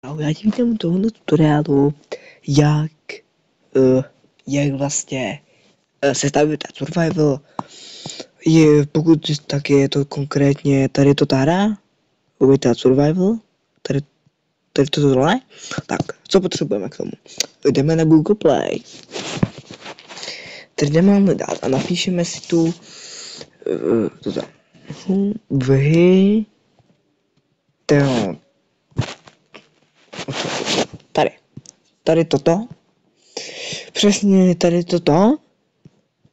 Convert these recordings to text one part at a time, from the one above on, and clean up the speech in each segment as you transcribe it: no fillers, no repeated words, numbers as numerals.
Já ti vítám u tohoto tutoriálu, jak vlastně sestavit survival. Pokud tak je to konkrétně tady to hra, uvidíte survival, tady tohle. Tak, co potřebujeme k tomu? Jdeme na Google Play. Tady jdeme hledat a napíšeme si tu tady toto. Přesně tady toto.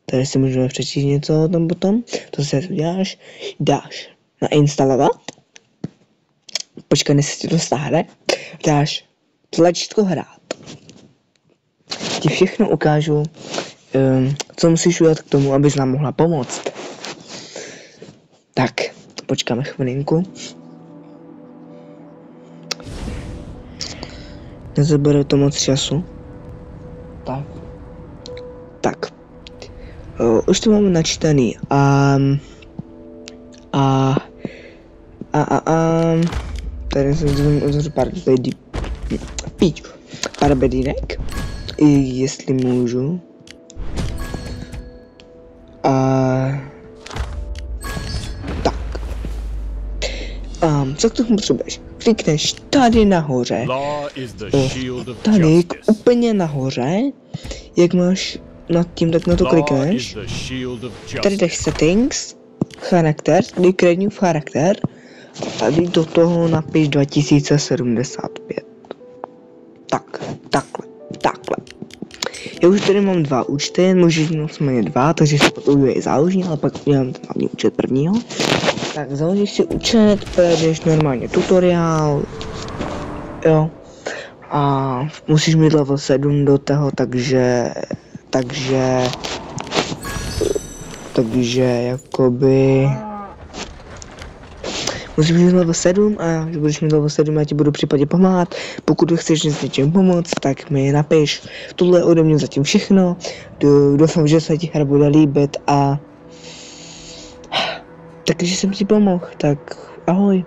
Tady si můžeme přečíst něco o tom potom. To se uděláš, dáš nainstalovat. Počkej, než si to stáhne. Dáš tlačítko hrát. Ti všechno ukážu, co musíš udělat k tomu, abys nám mohla pomoct. Tak, počkáme chvilinku. Nezabere to moc času. Tak. Už to máme načítaný. Tady jsem uzavřel pár bedínek. Jestli můžu. Tak. Co k tomu potřebuješ? Klikneš tady nahoře. Tady úplně nahoře. Jak máš nad tím, tak na to klikneš. Tady jdeš settings, charakter, klikni v charakter. Tady do toho napiš 2075. Takhle. Já už tady mám 2 účty, můžeš mít 2, takže si potom je záložní, ale pak udělám ten hlavní účet prvního. Tak založíš si účet, projedeš normálně tutoriál, jo. A musíš mít level 7 do toho, takže jakoby musíš mít level 7 a když budeš mít level 7, já ti budu případně pomáhat. Pokud chceš s něčím pomoct, tak mi napiš. Tohle ode mě zatím všechno. Doufám, že se ti hra bude líbit a takže jsem ti pomohl, tak ahoj.